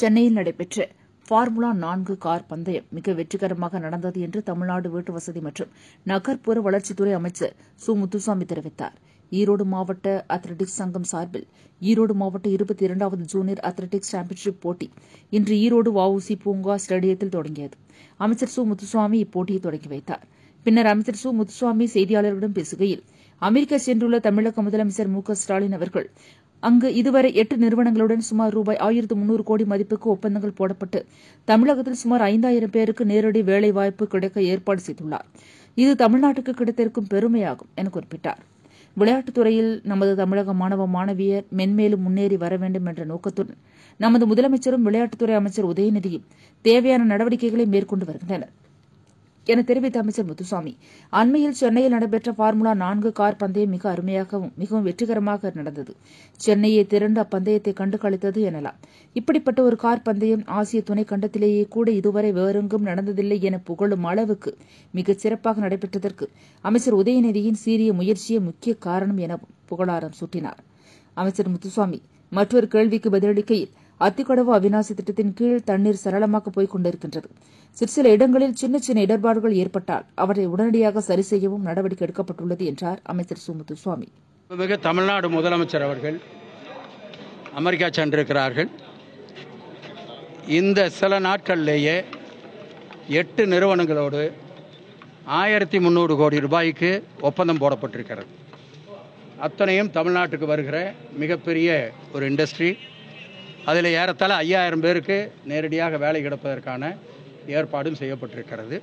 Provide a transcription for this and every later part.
சென்னையில் நடைபெற்ற formula 4 car பந்தயம் மிக வெற்றிகரமாக நடந்தது என்று தமிழ்நாடு வீட்டு வசதி மற்றும் நகர்ப்புற வளர்ச்சித்துறை அமைச்சர் சு. முத்துசாமி தெரிவித்தார். ஈரோடு மாவட்ட அத்லெட்டிக்ஸ் சங்கம் சார்பில் ஈரோடு மாவட்ட 22வது ஜூனியர் அத்லெட்டிக்ஸ் சாம்பியன்ஷிப் போட்டி இன்று ஈரோடு வ.உ.சி. பூங்கா ஸ்டேடியத்தில் தொடங்கியது. அமைச்சர் சு. முத்துசாமி இப்போட்டியை தொடங்கி வைத்தார். பின்னர் அமைச்சர் சு. முத்துசாமி செய்தியாளர்களிடம் பேசுகையில், அமெரிக்கா சென்றுள்ள தமிழக முதலமைச்சர் மு. க. ஸ்டாலின் அவர்கள் அங்கு இதுவரை 8 நிறுவனங்களுடன் சுமார் ரூபாய் 1300 கோடி மதிப்புக்கு ஒப்பந்தங்கள் போடப்பட்டு தமிழகத்தில் சுமார் 5000 பேருக்கு நேரடி வேலைவாய்ப்பு கிடைக்க ஏற்பாடு செய்துள்ளார். இது தமிழ்நாட்டுக்கு கிடைத்திருக்கும் பெருமையாகும் என குறிப்பிட்டார். விளையாட்டுத் துறையில் நமது தமிழக மாணவ மாணவியர் மென்மேலும் முன்னேறி வர வேண்டும் என்ற நோக்கத்துடன் நமது முதலமைச்சரும் விளையாட்டுத்துறை அமைச்சர் உதயநிதியும் தேவையான நடவடிக்கைகளை மேற்கொண்டு வருகின்றனர் என தெரிவித்த அமைச்சர் முத்துசாமி, அண்மையில் சென்னையில் நடைபெற்ற ஃபார்முலா 4 கார் பந்தயம் மிக அருமையாகவும் மிகவும் வெற்றிகரமாக நடந்தது. சென்னையை திரண்டு அப்பந்தயத்தை கண்டு களித்தது எனலாம். இப்படிப்பட்ட ஒரு கார் பந்தயம் ஆசிய துணை கண்டத்திலேயே கூட இதுவரை வேறெங்கும் நடந்ததில்லை என புகழும் அளவுக்கு மிகச் சிறப்பாக நடைபெற்றதற்கு அமைச்சர் உதயநிதியின் சீரிய முயற்சியே முக்கிய காரணம் என புகழாரம் சூட்டினார். அமைச்சர் முத்துசாமி மற்றொரு கேள்விக்கு பதிலளிக்கையில், அத்திக்கடவு அவிநாசி திட்டத்தின் கீழ் தண்ணீர் சரளமாக போய்க் கொண்டிருக்கின்றது. சில இடங்களில் சின்ன சின்ன இடர்பாடுகள் ஏற்பட்டால் அவற்றை உடனடியாக சரி செய்யவும் நடவடிக்கை எடுக்கப்பட்டுள்ளது என்றார் அமைச்சர் சு. முத்துசாமி. தமிழ்நாடு முதலமைச்சர் அவர்கள் அமெரிக்கா சென்றிருக்கிறார்கள். இந்த சில நாட்களிலேயே 8 நிறுவனங்களோடு 1300 கோடி ரூபாய்க்கு ஒப்பந்தம் போடப்பட்டிருக்கிறது. அத்தனையும் தமிழ்நாட்டுக்கு வருகிற மிகப்பெரிய ஒரு இண்டஸ்ட்ரி. அதில் ஏறத்தாழ 5000 பேருக்கு நேரடியாக வேலை கிடைப்பதற்கான ஏற்பாடும் செய்யப்பட்டிருக்கிறது.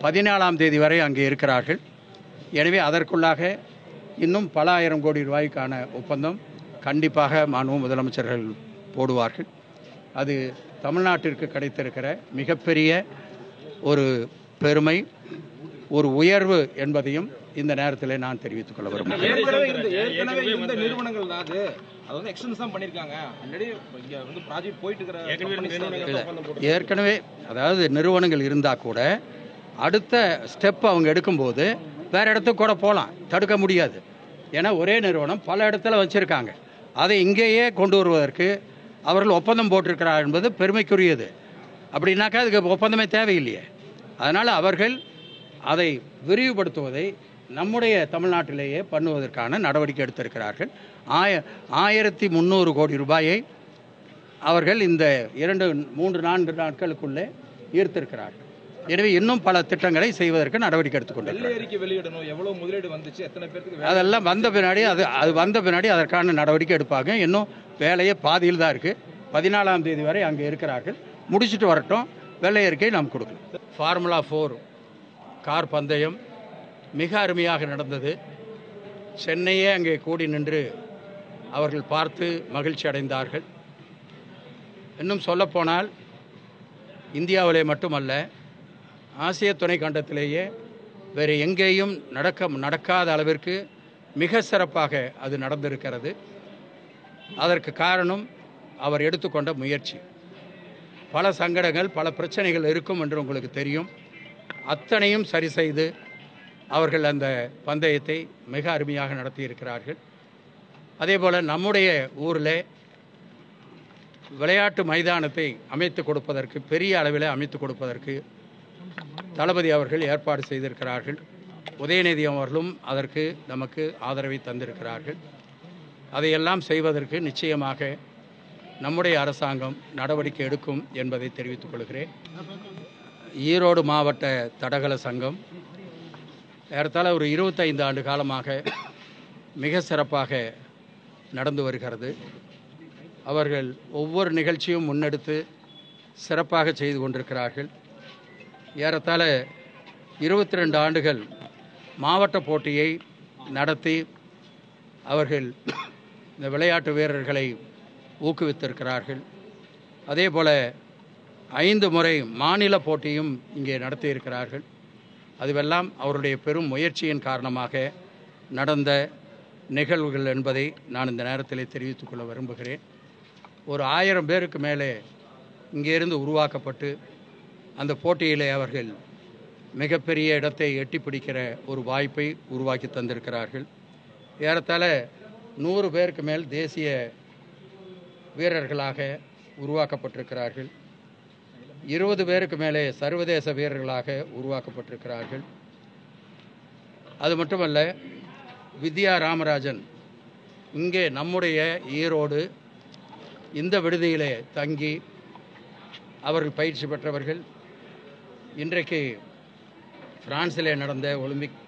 14ஆம் தேதி வரை அங்கே இருக்கிறார்கள். எனவே அதற்குள்ளாக இன்னும் பல ஆயிரம் கோடி ரூபாய்க்கான ஒப்பந்தம் கண்டிப்பாக மாண்பு முதலமைச்சர்கள் போடுவார்கள். அது தமிழ்நாட்டிற்கு கிடைத்திருக்கிற மிகப்பெரிய ஒரு பெருமை, ஒரு உயர்வு என்பதையும் இந்த நேரத்தில் நான் தெரிவித்துக் கொள்ள விரும்புகிறேன். ஏற்கனவே அதாவது நிறுவனங்கள் இருந்தால் கூட அடுத்த ஸ்டெப் அவங்க எடுக்கும்போது வேற இடத்துக்கு கூட போகலாம், தடுக்க முடியாது. ஏன்னா ஒரே நிறுவனம் பல இடத்துல வச்சிருக்காங்க. அதை இங்கேயே கொண்டு வருவதற்கு அவர்கள் ஒப்பந்தம் போட்டிருக்கிறார் என்பது பெருமைக்குரியது. அப்படின்னாக்கா அதுக்கு ஒப்பந்தமே தேவையில்லையே. அதனால் அவர்கள் அதை விரிவுபடுத்துவதை நம்முடைய தமிழ்நாட்டிலேயே பண்ணுவதற்கான நடவடிக்கை எடுத்திருக்கிறார்கள். 1300 கோடி ரூபாயை அவர்கள் இந்த 2-3-4 நாட்களுக்குள்ளே ஈர்த்திருக்கிறார்கள். எனவே இன்னும் பல திட்டங்களை செய்வதற்கு நடவடிக்கை எடுத்துக்கொண்டிருக்கிறார்கள். அதெல்லாம் வந்த பின்னாடி அது வந்த பின்னாடி அதற்கான நடவடிக்கை எடுப்பாங்க. இன்னும் வேலையே பாதியில் தான் இருக்குது. 14ஆம் தேதி வரை அங்கே இருக்கிறார்கள். முடிச்சுட்டு வரட்டும், வெள்ளை அறிக்கை நாம் கொடுக்கலாம். ஃபார்முலா 4 கார் பந்தயம் மிக அருமையாக நடந்தது. சென்னையே அங்கே கூடி நின்று அவர்கள் பார்த்து மகிழ்ச்சி அடைந்தார்கள். இன்னும் சொல்லப்போனால் இந்தியாவிலே மட்டுமல்ல, ஆசிய துணை கண்டத்திலேயே வேறு எங்கேயும் நடக்காத அளவிற்கு மிக சிறப்பாக அது நடந்திருக்கிறது. அதற்கு காரணம் அவர் எடுத்துக்கொண்ட முயற்சி. பல சங்கடங்கள், பல பிரச்சனைகள் இருக்கும் என்று உங்களுக்கு தெரியும். அத்தனையும் சரி செய்து அவர்கள் அந்த பந்தயத்தை மிக அருமையாக நடத்தியிருக்கிறார்கள். அதேபோல் நம்முடைய ஊரில் விளையாட்டு மைதானத்தை அமைத்து கொடுப்பதற்கு, பெரிய அளவில் அமைத்து கொடுப்பதற்கு தளபதி அவர்கள் ஏற்பாடு செய்திருக்கிறார்கள். உதயநிதி அவர்களும் அதற்கு நமக்கு ஆதரவை தந்திருக்கிறார்கள். அதையெல்லாம் செய்வதற்கு நிச்சயமாக நம்முடைய அரசாங்கம் நடவடிக்கை எடுக்கும் என்பதை தெரிவித்துக் கொள்கிறேன். ஈரோடு மாவட்ட தடகள சங்கம் ஏறத்தாழ ஒரு 25 ஆண்டு காலமாக மிக சிறப்பாக நடந்து வருகிறது. அவர்கள் ஒவ்வொரு நிகழ்ச்சியும் முன்னெடுத்து சிறப்பாக செய்து கொண்டிருக்கிறார்கள். ஏறத்தாழ 22 ஆண்டுகள் மாவட்ட போட்டியை நடத்தி அவர்கள் இந்த விளையாட்டு வீரர்களை ஊக்குவித்திருக்கிறார்கள். அதேபோல் 5 முறை மாநில போட்டியும் இங்கே நடத்தியிருக்கிறார்கள். அதுவெல்லாம் அவருடைய பெரும் முயற்சியின் காரணமாக நடந்த நிகழ்வுகள் என்பதை நான் இந்த நேரத்தில் தெரிவித்துக் கொள்ள விரும்புகிறேன். ஒரு 1000 பேருக்கு மேலே இங்கேருந்து உருவாக்கப்பட்டு அந்த போட்டியிலே அவர்கள் மிகப்பெரிய இடத்தை எட்டி பிடிக்கிற ஒரு வாய்ப்பை உருவாக்கி தந்திருக்கிறார்கள். ஏறத்தாழ 100 பேருக்கு மேல் தேசிய வீரர்களாக உருவாக்கப்பட்டிருக்கிறார்கள். 20 பேருக்கு மேலே சர்வதேச வீரர்களாக உருவாக்கப்பட்டிருக்கிறார்கள். அது மட்டுமல்ல, வித்யா ராமராஜன் இங்கே நம்முடைய ஈரோடு இந்த விடுதியிலே தங்கி அவர்கள் பயிற்சி பெற்றவர்கள். இன்றைக்கு பிரான்சிலே நடந்த ஒலிம்பிக்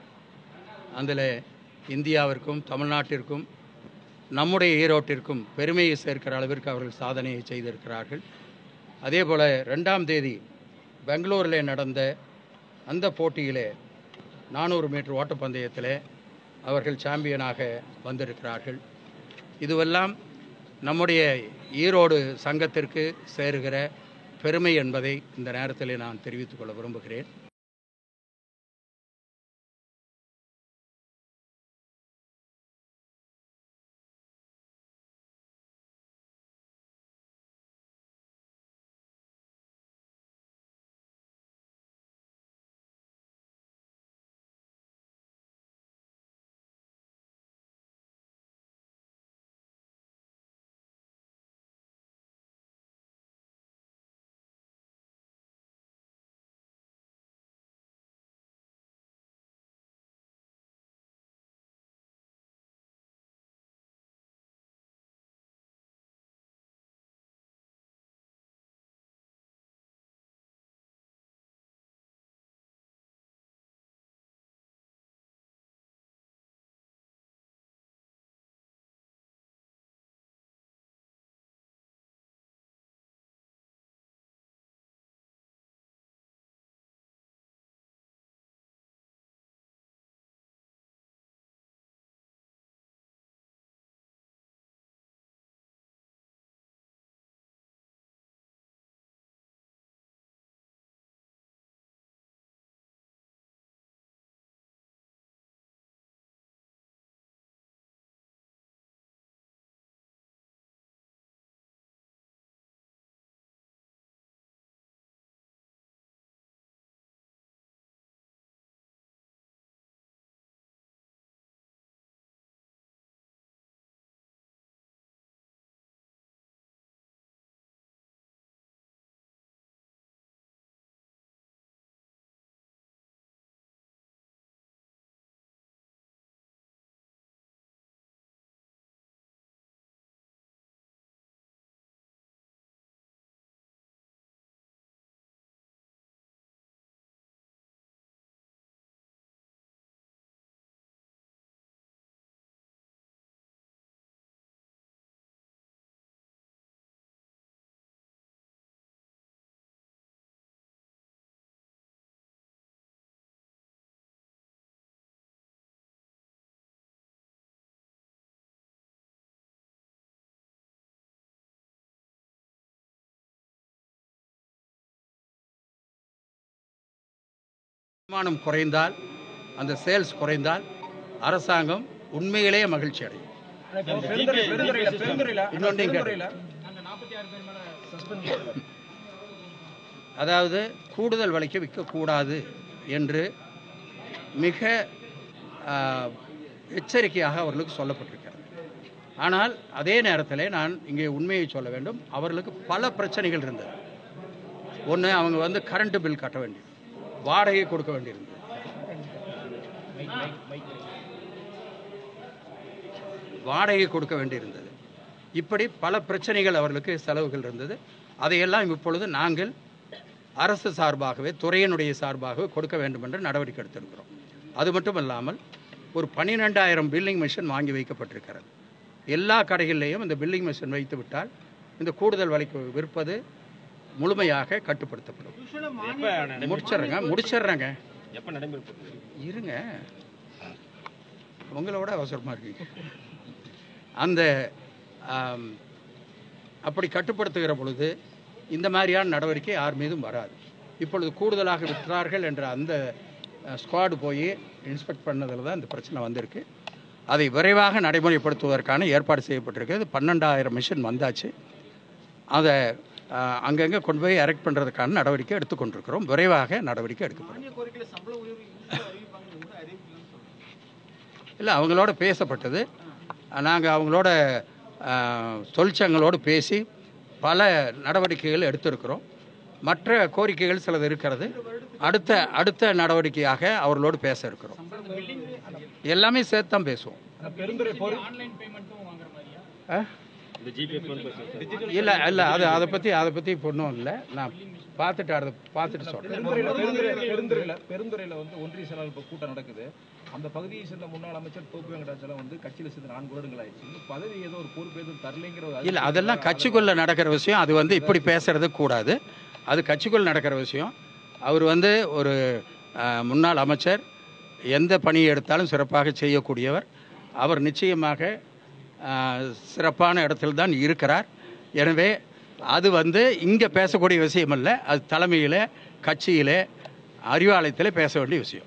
அதில் இந்தியாவிற்கும் தமிழ்நாட்டிற்கும் நம்முடைய ஈரோட்டிற்கும் பெருமையை சேர்க்கிற அளவிற்கு அவர்கள் சாதனையை செய்திருக்கிறார்கள். அதே போல் 2ஆம் தேதி பெங்களூரில் நடந்த அந்த போட்டியிலே 400 மீட்டர் ஓட்டப்பந்தயத்தில் அவர்கள் சாம்பியனாக வந்திருக்கிறார்கள். இதுவெல்லாம் நம்முடைய ஈரோடு சங்கத்திற்கு சேருகிற பெருமை என்பதை இந்த நேரத்தில் நான் தெரிவித்துக் கொள்ள விரும்புகிறேன். வருமானம் குறைந்தால், அந்த சேல்ஸ் குறைந்தால் அரசாங்கம் உண்மையிலேயே மகிழ்ச்சி அடையும். அதாவது கூடுதல் விலைக்கு விற்கக்கூடாது என்று மிக எச்சரிக்கையாக அவர்களுக்கு சொல்லப்பட்டிருக்கிறது. ஆனால் அதே நேரத்தில் நான் இங்கே உண்மையை சொல்ல வேண்டும், அவர்களுக்கு பல பிரச்சனைகள் இருந்தது. ஒன்று, அவங்க கரண்ட் பில் கட்ட வேண்டியது, வாடகை கொடுக்க வேண்டியிருந்தது, இப்படி பல பிரச்சனைகள் அவர்களுக்கு செலவுகள் இருந்தது. அதையெல்லாம் இப்பொழுது நாங்கள் அரசு சார்பாகவே, துறையினுடைய சார்பாகவே கொடுக்க வேண்டும் என்று நடவடிக்கை எடுத்திருக்கிறோம். அது மட்டுமல்லாமல் ஒரு 12,000 பில்லிங் மிஷின் வாங்கி வைக்கப்பட்டிருக்கிறது. எல்லா கடைகளிலேயும் இந்த பில்லிங் மிஷின் வைத்து விட்டால் இந்த கூடுதல் விலைக்கு விற்பது முழுமையாக கட்டுப்படுத்தப்படும். முடிச்சிடுறேங்க இருங்க, உங்களோட அவசரமாக இருக்கீங்க. அந்த அப்படி கட்டுப்படுத்துகிற பொழுது இந்த மாதிரியான நடவடிக்கை யார் மீதும் வராது. இப்பொழுது கூடுதலாக விற்றார்கள் என்ற அந்த ஸ்குவாடு போய் இன்ஸ்பெக்ட் பண்ணதில் தான் இந்த பிரச்சனை வந்திருக்கு. அதை விரைவாக நடைமுறைப்படுத்துவதற்கான ஏற்பாடு செய்யப்பட்டிருக்கிறது. 12,000 மிஷின் வந்தாச்சு. அதை அங்கங்கே கொண்டு போய் எரெக்ட் பண்ணுறதுக்கான நடவடிக்கை எடுத்துக்கொண்டிருக்கிறோம். விரைவாக நடவடிக்கை எடுக்கப்படும். இல்லை, அவங்களோட பேசப்பட்டது. நாங்கள் அவங்களோட தொழிற்சங்களோடு பேசி பல நடவடிக்கைகள் எடுத்திருக்கிறோம். மற்ற கோரிக்கைகள் சிலது இருக்கிறது. அடுத்த நடவடிக்கையாக அவர்களோடு பேச இருக்கிறோம். எல்லாமே சேர்த்து தான் பேசுவோம். இல்லை இல்லை அதை பற்றி ஒன்றும் இல்லை. நான் பார்த்துட்டு சொல்கிறேன். பெருந்துறையில் வந்து ஒன்றிய செயலாளர் கூட்டம் நடக்குது. அந்த பகுதியை சேர்ந்த முன்னாள் அமைச்சர் தோப்பு வெங்கடாச்சலம் வந்து கட்சியில் சேர்ந்து 4 வருடங்கள் ஆயிடுச்சு. பதவி ஏதோ ஒரு பொறுப்பு எதுவும் தரலைங்கிற இல்லை, அதெல்லாம் கட்சிக்குள்ள நடக்கிற விஷயம். அது வந்து இப்படி பேசுறது கூடாது. அது கட்சிக்குள் நடக்கிற விஷயம். அவர் வந்து ஒரு முன்னாள் அமைச்சர், எந்த பணியை எடுத்தாலும் சிறப்பாக செய்யக்கூடியவர். அவர் நிச்சயமாக சிறப்பான இடத்தில் தான் இருக்கிறார். எனவே அது வந்து இங்கே பேசக்கூடிய விஷயம் அல்ல. அது தலைமையில், கட்சியில், அறிவாலயத்தில் பேச வேண்டிய விஷயம்.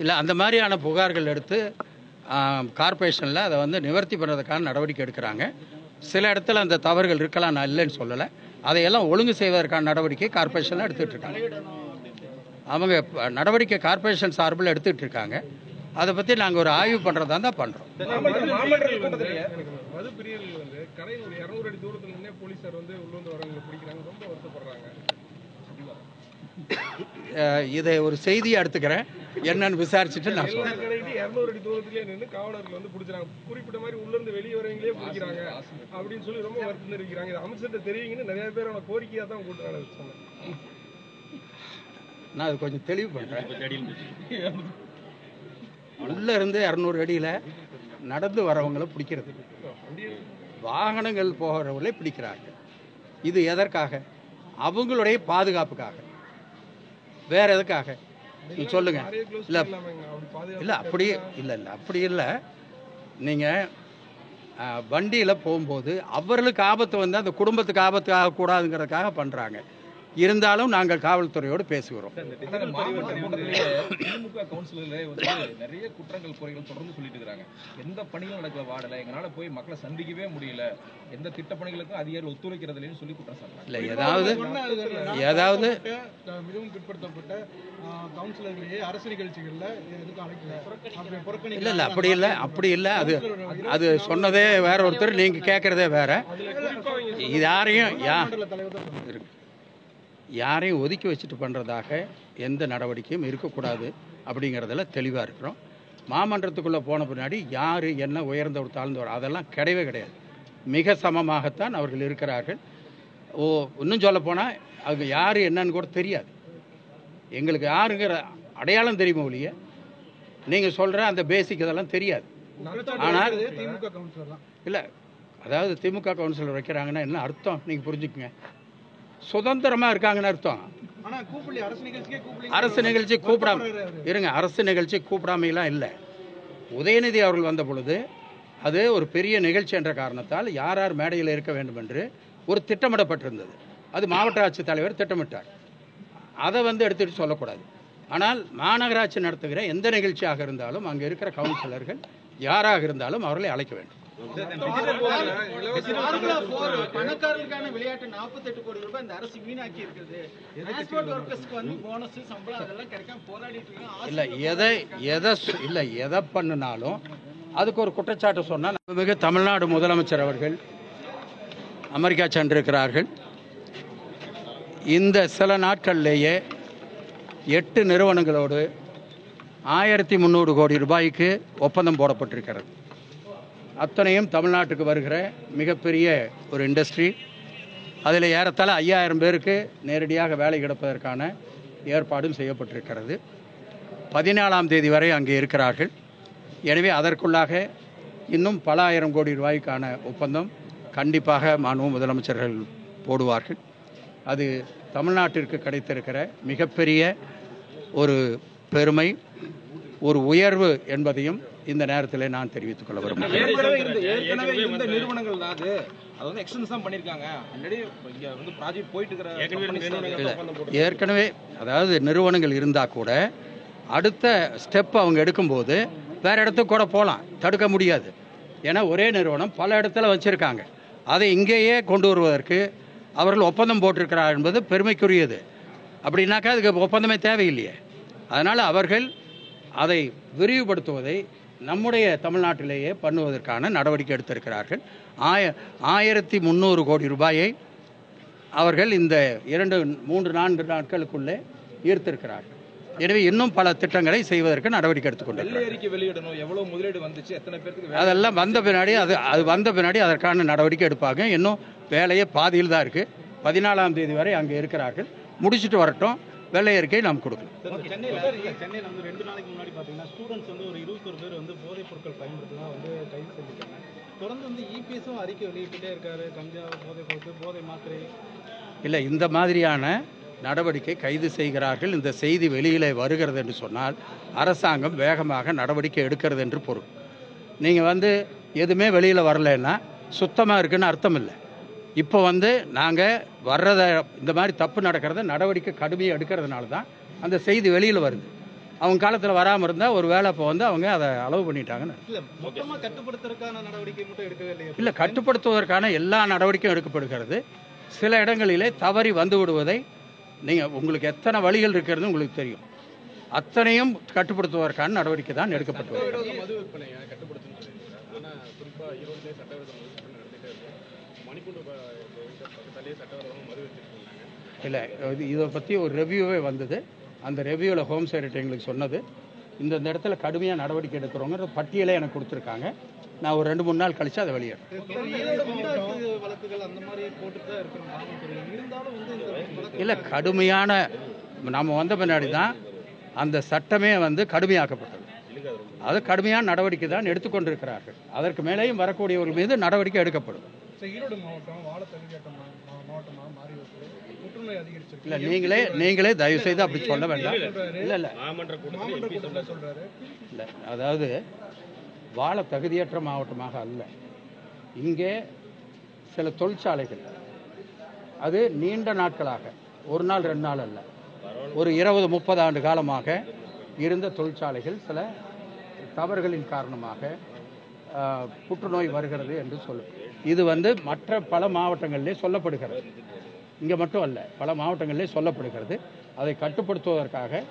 இல்லை, அந்த மாதிரியான புகார்கள் எடுத்து கார்பரேஷனில் அதை வந்து நிவர்த்தி பண்ணுறதுக்கான நடவடிக்கை எடுக்கிறாங்க. சில இடத்துல அந்த தவறுகள் இருக்கலாம், நான் இல்லைன்னு சொல்லலை. அதையெல்லாம் ஒழுங்கு செய்வதற்கான நடவடிக்கை கார்பரேஷனில் எடுத்துகிட்டு இருக்காங்க. அவங்க நடவடிக்கை கார்பரேஷன் சார்பில் எடுத்துகிட்டு இருக்காங்க. அதை பற்றி நாங்கள் ஒரு ஆய்வு பண்ணுறதா தான் பண்ணுறோம். இதை ஒரு செய்தியை எடுத்துக்கிறேன், என்னன்னு விசாரிச்சுட்டு நான் சொல்றேன். நான் அது கொஞ்சம் தெளிவு பண்றேன். உள்ள இருந்து 200 அடியில் நடந்து வரவங்களை பிடிக்கிறது, வாகனங்கள் போகிறவங்களே பிடிக்கிறாங்க. இது எதற்காக? அவங்களுடைய பாதுகாப்புக்காக, வேற எதுக்காக சொல்லுங்க. இல்லை இல்லை அப்படி இல்லை இல்லை அப்படி இல்லை. நீங்கள் வண்டியில் போகும்போது அவர்களுக்கு ஆபத்து வந்து அந்த குடும்பத்துக்கு ஆபத்து ஆகக்கூடாதுங்கிறதுக்காக பண்ணுறாங்க. இருந்தாலும் நாங்கள் காவல்துறையோடு பேசுகிறோம். திமுக கவுன்சிலர் வந்து நிறைய குற்றங்கள் குறைகள் தொடர்ந்து சொல்லிட்டு இருக்காங்க. எந்த பணிகளும் நடக்கல, வாடலை, எங்களால போய் மக்களை சந்திக்கவே முடியல, எந்த திட்டப்பணிகளுக்கும் அதிகாரிகள் ஒத்துழைக்கிறது இல்லைன்னு சொல்லி குற்றம் சாட்டுறாங்க. இல்லை, ஏதாவது மிகவும் பிற்படுத்தப்பட்ட கவுன்சிலர்களையே அரசு நிகழ்ச்சிகள்ல எதுக்கும் அழைக்கல. இல்லை இல்லை அப்படி இல்லை. அது சொன்னதே வேற ஒருத்தர், நீங்க கேட்கறதே வேற. யாரையும் ஒதுக்கி வச்சுட்டு பண்ணுறதாக எந்த நடவடிக்கையும் இருக்கக்கூடாது அப்படிங்கிறதுல தெளிவாக இருக்கிறோம். மாமன்றத்துக்குள்ளே போன பின்னாடி யார் என்ன உயர்ந்தவர் தாழ்ந்தவர் அதெல்லாம் கிடையவே கிடையாது. மிக சமமாகத்தான் அவர்கள் இருக்கிறார்கள். இன்னும் சொல்ல போனால் அவங்க யார் என்னன்னு கூட தெரியாது. எங்களுக்கு யாருங்கிற அடையாளம் தெரியுமா ஒழிய நீங்கள் சொல்கிற அந்த பேசிக் இதெல்லாம் தெரியாது. ஆனால் இல்லை, அதாவது திமுக கவுன்சிலர் வைக்கிறாங்கன்னா என்ன அர்த்தம் நீங்கள் புரிஞ்சுக்குங்க. சுதந்திரமாக இருக்காங்கன்னு அர்த்தம். அரசு நிகழ்ச்சி கூப்பிடாம இருங்க, அரசு நிகழ்ச்சி கூப்பிடாமையெல்லாம் இல்லை. உதயநிதி அவர்கள் வந்த பொழுது அது ஒரு பெரிய நிகழ்ச்சி என்ற காரணத்தால் யார் யார் மேடையில் இருக்க வேண்டும் என்று ஒரு திட்டமிடப்பட்டிருந்தது. அது மாவட்ட ஆட்சித்தலைவர் திட்டமிட்டார். அதை வந்து எடுத்துகிட்டு சொல்லக்கூடாது. ஆனால் மாநகராட்சி நடத்துகிற எந்த நிகழ்ச்சியாக இருந்தாலும் அங்கே இருக்கிற கவுன்சிலர்கள் யாராக இருந்தாலும் அவர்களை அழைக்க வேண்டும். பணக்காரர்களுக்கான விளையாட்டு 48 கோடி ரூபாய் இந்த அரசு வீணாக்கி இருக்குது. இல்ல எதை பண்ணினாலும் அதுக்கு ஒரு குற்றச்சாட்டு சொன்னா, மிக தமிழ்நாடு முதலமைச்சர் அவர்கள் அமெரிக்கா சென்றிருக்கிறார்கள். இந்த சில நாட்களிலேயே 8 நிறுவனங்களோடு 1300 கோடி ரூபாய்க்கு ஒப்பந்தம் போடப்பட்டிருக்கிறது. அத்தனையும் தமிழ்நாட்டுக்கு வருகிற மிகப்பெரிய ஒரு இண்டஸ்ட்ரி. அதில் ஏறத்தாழ 5000 பேருக்கு நேரடியாக வேலை கிடைப்பதற்கான ஏற்பாடும் செய்யப்பட்டிருக்கிறது. 14ஆம் தேதி வரை அங்கே இருக்கிறார்கள். எனவே அதற்குள்ளாக இன்னும் பல ஆயிரம் கோடி ரூபாய்க்கான ஒப்பந்தம் கண்டிப்பாக மாண்பு முதலமைச்சர்கள் போடுவார்கள். அது தமிழ்நாட்டிற்கு கிடைத்திருக்கிற மிகப்பெரிய ஒரு பெருமை, ஒரு உயர்வு என்பதையும் இந்த நேரத்தில் நான் தெரிவித்துக் கொள்ள விரும்புகிறேன். ஏற்கனவே அதாவது நிறுவனங்கள் இருந்தால் கூட அடுத்த ஸ்டெப் அவங்க எடுக்கும்போது வேற இடத்துக்கு கூட போகலாம், தடுக்க முடியாது. ஏன்னா ஒரே நிறுவனம் பல இடத்துல வச்சுருக்காங்க. அதை இங்கேயே கொண்டு வருவதற்கு அவர்கள் ஒப்பந்தம் போட்டிருக்கிறார் என்பது பெருமைக்குரியது. அப்படின்னாக்கா அதுக்கு ஒப்பந்தமே தேவையில்லையே. அதனால் அவர்கள் அதை விரிவுபடுத்துவதை நம்முடைய தமிழ்நாட்டிலேயே பண்ணுவதற்கான நடவடிக்கை எடுத்திருக்கிறார்கள். 1300 கோடி ரூபாயை அவர்கள் இந்த 2-3-4 நாட்களுக்குள்ளே ஈர்த்திருக்கிறார்கள். எனவே இன்னும் பல திட்டங்களை செய்வதற்கு நடவடிக்கை எடுத்துக்கொண்டிருக்கிறார்கள். அதெல்லாம் வந்த பின்னாடி அது வந்த பின்னாடி அதற்கான நடவடிக்கை எடுப்பாங்க. இன்னும் வேலையே பாதியில் தான் இருக்குது. 14ஆம் தேதி வரை அங்கே இருக்கிறார்கள். முடிச்சுட்டு வரட்டும், வெள்ளை அறிக்கை நாம் கொடுக்கலாம். சென்னையில் வந்து 2 நாளைக்கு முன்னாடி பார்த்தீங்கன்னா ஸ்டூடெண்ட்ஸ் வந்து ஒரு 21 பேர் வந்து போதைப் பொருட்கள் பயன்படுத்தினா வந்து கைது செஞ்சுட்டாங்க. தொடர்ந்து வந்து இபிஎஸும் அறிக்கை வெளியிட்டுட்டே இருக்காரு. கஞ்சா, போதை பொருட்கள், போதை மாத்திரை இல்லை, இந்த மாதிரியான நடவடிக்கை கைது செய்கிறார்கள். இந்த செய்தி வெளியிலே வருகிறது என்று சொன்னால் அரசாங்கம் வேகமாக நடவடிக்கை எடுக்கிறது என்று பொருள். நீங்கள் வந்து எதுவுமே வெளியில் வரலைன்னா சுத்தமாக இருக்குன்னு அர்த்தம் இல்லை. இப்போ வந்து நாங்கள் வர்றதை இந்த மாதிரி தப்பு நடக்கிறத நடவடிக்கை கடுமையாக எடுக்கிறதுனால தான் அந்த செய்தி வெளியில் வருது. அவங்க காலத்தில் வராமல் இருந்தால் ஒரு வேலை இப்போ வந்து அவங்க அதை அளவு பண்ணிட்டாங்கன்னு. கட்டுப்படுத்துவதற்கான நடவடிக்கை மட்டும் எடுக்கவே இல்லையா? இல்லை, கட்டுப்படுத்துவதற்கான எல்லா நடவடிக்கையும் எடுக்கப்படுகிறது. சில இடங்களிலே தவறி வந்து விடுவதை நீங்கள் உங்களுக்கு எத்தனை வழிகள் இருக்கிறது உங்களுக்கு தெரியும். அத்தனையும் கட்டுப்படுத்துவதற்கான நடவடிக்கை தான் எடுக்கப்பட்டு வருகிறது. இல்லை, இதை பற்றி ஒரு ரெவ்யூவே வந்தது. அந்த ரெவ்யூவில் ஹோம் செக்ரட்டரி எங்களுக்கு சொன்னது, இந்த இடத்துல கடுமையாக நடவடிக்கை எடுக்கிறவங்க பட்டியலே எனக்கு கொடுத்துருக்காங்க. நான் ஒரு 2-3 நாள் கழிச்சு அதை வெளியிடுறேன். இல்லை, கடுமையான நம்ம வந்த பின்னாடி தான் அந்த சட்டமே வந்து கடுமையாக்கப்பட்டது. அது கடுமையான நடவடிக்கை தான் எடுத்துக்கொண்டிருக்கிறார்கள். அதற்கு மேலேயும் வரக்கூடியவர்கள் மீது நடவடிக்கை எடுக்கப்படும். ஈரோடு மாவட்டம் வாழ தகுதியற்ற மாவட்டமாக மாறி புற்றுநோய் அதிகரிச்சிருக்கு. இல்லை, நீங்களே தயவு செய்து அப்படி சொல்ல வேண்டாம். இல்லை, அதாவது வாழ தகுதியற்ற மாவட்டமாக அல்ல. இங்கே சில தொழிற்சாலைகள் அது நீண்ட நாட்களாக 1 நாள் 2 நாள் அல்ல, ஒரு 20-30 ஆண்டு காலமாக இருந்த தொழிற்சாலைகள் சில தவறுகளின் காரணமாக புற்றுநோய் வருகிறது என்று சொல்லும். இது வந்து மற்ற பல மாவட்டங்களிலே சொல்லப்படுகிறது. இங்கே மட்டும் அல்ல, பல மாவட்டங்களிலே சொல்லப்படுகிறது. அதை கட்டுப்படுத்துவதற்காக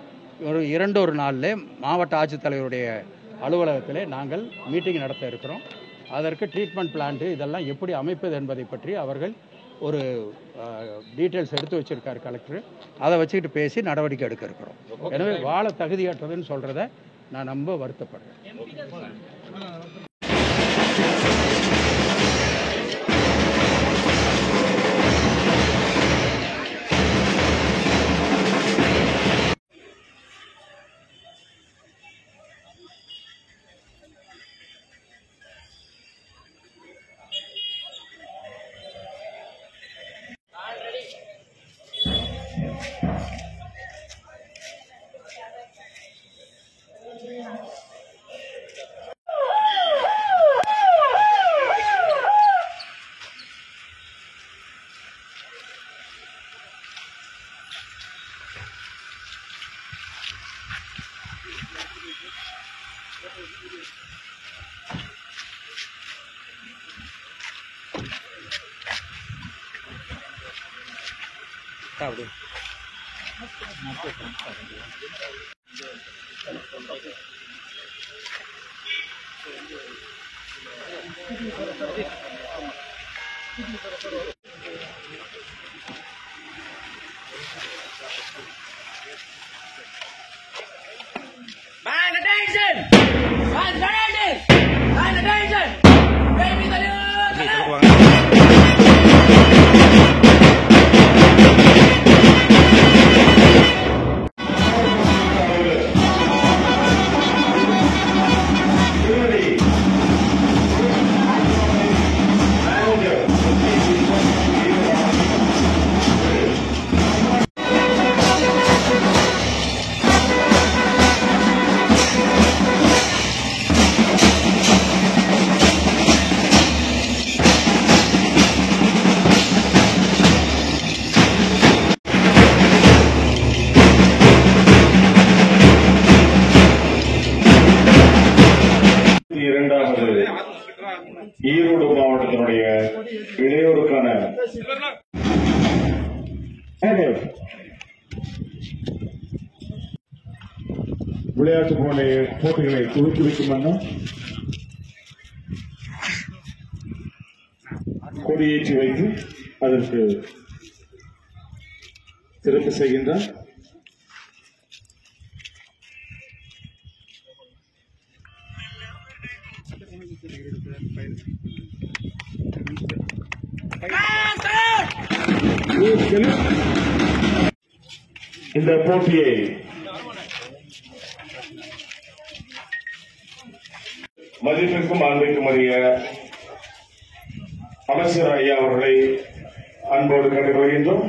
ஒரு 2 நாளில் மாவட்ட ஆட்சித்தலைவருடைய அலுவலகத்திலே நாங்கள் மீட்டிங் நடத்த இருக்கிறோம். அதற்கு ட்ரீட்மெண்ட் பிளான்ட்டு இதெல்லாம் எப்படி அமைப்பது என்பதை பற்றி அவர்கள் ஒரு டீட்டெயில்ஸ் எடுத்து வச்சிருக்காரு கலெக்டர். அதை வச்சுக்கிட்டு பேசி நடவடிக்கை எடுக்க இருக்கிறோம். எனவே வாழ தகுதியற்றதுன்னு சொல்கிறத நான் ரொம்ப வருத்தப்படுறேன். அப்படி ஈரோடு மாவட்டத்தினுடைய இளையோருக்கான விளையாட்டு போட்டிகளை துவக்கி வைக்கும் வண்ணம் கொடியேற்றி வைத்து அதற்கு சிறப்பு செய்கின்றார். இந்த போட்டியை மதிப்பிற்கும் அன்பிற்கும் உரிய அமைச்சர் ஐயா அவர்களை அன்போடு கேட்டுக்கொள்கின்றோம்.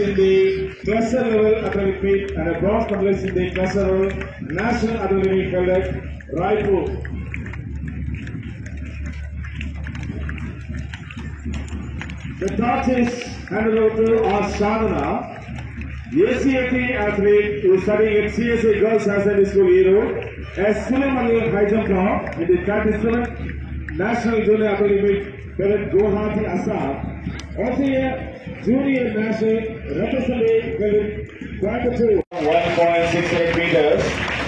In the cluster level athletic meet and a bronze medalist in the cluster level national athletic meet held at Raipur. The torch is handed over to our Sadhana, ACAT athlete who is studying at CSA Girls High Secondary School Hero, as Suleiman high jumper in the 37th National Junior Athletic Meet held at Guwahati, Assam. Also here, Junior National representing Coimbatore 1.68 meters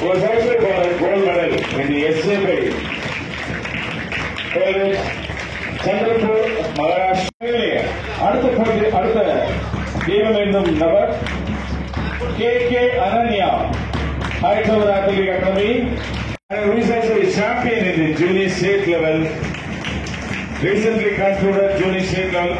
was also got a gold medal in the SJP. Chandrapur, Maharashtra. அடுத்த டீமில் இருந்தும் நபர் KK Ananya, Hyderabad Athletic Academy, and recently champion in the junior state level. Recently concluded junior state level.